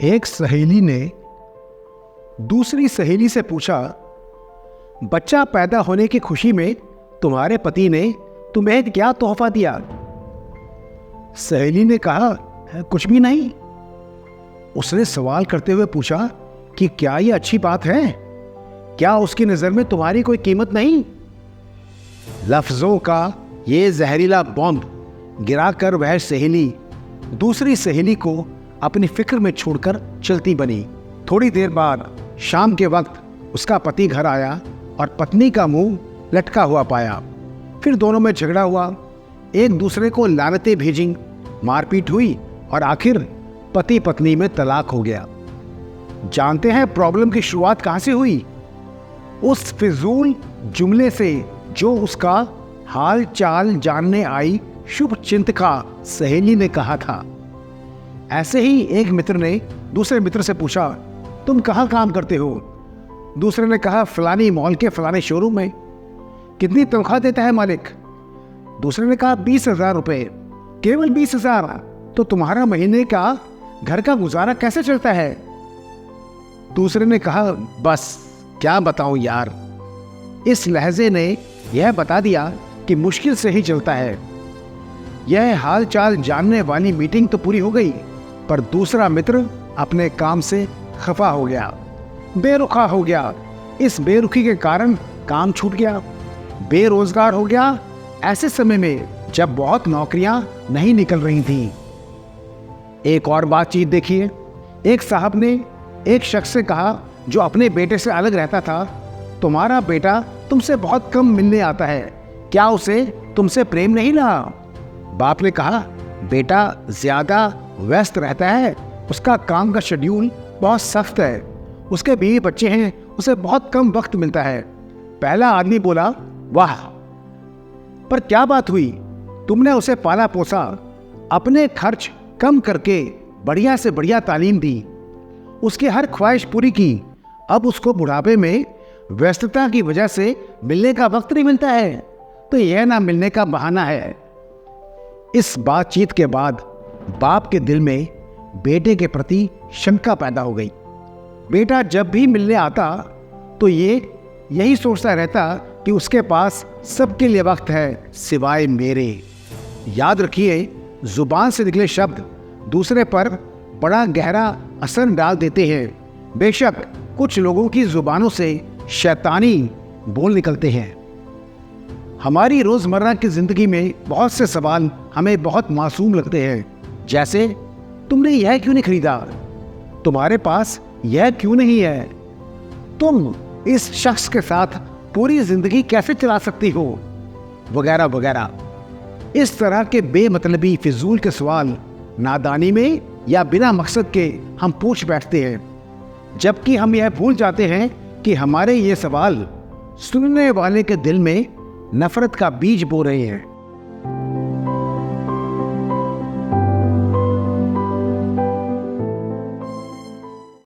एक सहेली ने दूसरी सहेली से पूछा, बच्चा पैदा होने की खुशी में तुम्हारे पति ने तुम्हें क्या तोहफा दिया? सहेली ने कहा, कुछ भी नहीं। उसने सवाल करते हुए पूछा कि क्या यह अच्छी बात है? क्या उसकी नजर में तुम्हारी कोई कीमत नहीं? लफ्जों का ये जहरीला बॉम्ब गिराकर वह सहेली दूसरी सहेली को अपनी फिक्र में छोड़कर चलती बनी। थोड़ी देर बाद शाम के वक्त उसका पति घर आया और पत्नी का मुंह लटका हुआ पाया। फिर दोनों में झगड़ा हुआ, एक दूसरे को लानतें भेजी, मारपीट हुई और आखिर पति पत्नी में तलाक हो गया। जानते हैं प्रॉब्लम की शुरुआत कहां से हुई? उस फिजूल जुमले से जो उसका हाल चाल जानने आई शुभ चिंतका सहेली ने कहा था। ऐसे ही एक मित्र ने दूसरे मित्र से पूछा, तुम कहाँ काम करते हो? दूसरे ने कहा, फलानी मॉल के फलाने शोरूम में। कितनी तनख्वाह देता है मालिक? दूसरे ने कहा, 20,000 रुपये। केवल 20,000? तो तुम्हारा महीने का घर का गुजारा कैसे चलता है? दूसरे ने कहा, बस क्या बताऊं यार। इस लहजे ने यह बता दिया कि मुश्किल से ही चलता है। यह हाल चाल जानने वाली मीटिंग तो पूरी हो गई, पर दूसरा मित्र अपने काम से खफा हो गया, बेरुखा हो गया। इस बेरुखी के कारण काम छूट गया, बेरोजगार हो गया। ऐसे समय में जब बहुत नौकरियां नहीं निकल रही थीं। एक और बातचीत देखिए। एक साहब ने एक शख्स से कहा जो अपने बेटे से अलग रहता था, तुम्हारा बेटा तुमसे बहुत कम मिलने आता है, क्या उसे तुमसे प्रेम नहीं रहा? बाप ने कहा, बेटा ज्यादा व्यस्त रहता है, उसका काम का शेड्यूल बहुत सख्त है, उसके बीवी बच्चे हैं, उसे बहुत कम वक्त मिलता है। पहला आदमी बोला, वाह, पर क्या बात हुई? तुमने उसे पाला पोसा, अपने खर्च कम करके बढ़िया से बढ़िया तालीम दी, उसकी हर ख्वाहिश पूरी की। अब उसको बुढ़ापे में व्यस्तता की वजह से मिलने का वक्त नहीं मिलता है, तो यह ना मिलने का बहाना है। इस बातचीत के बाद बाप के दिल में बेटे के प्रति शंका पैदा हो गई। बेटा जब भी मिलने आता तो यही सोचता रहता कि उसके पास सबके लिए वक्त है सिवाय मेरे। याद रखिए, जुबान से निकले शब्द दूसरे पर बड़ा गहरा असर डाल देते हैं। बेशक कुछ लोगों की जुबानों से शैतानी बोल निकलते हैं। हमारी रोजमर्रा की जिंदगी में बहुत से सवाल हमें बहुत मासूम लगते हैं, जैसे तुमने यह क्यों नहीं खरीदा? तुम्हारे पास यह क्यों नहीं है? तुम इस शख्स के साथ पूरी जिंदगी कैसे चला सकती हो? वगैरह वगैरह। इस तरह के बेमतलबी फिजूल के सवाल नादानी में या बिना मकसद के हम पूछ बैठते हैं, जबकि हम यह भूल जाते हैं कि हमारे ये सवाल सुनने वाले के दिल में नफरत का बीज बो रहे हैं।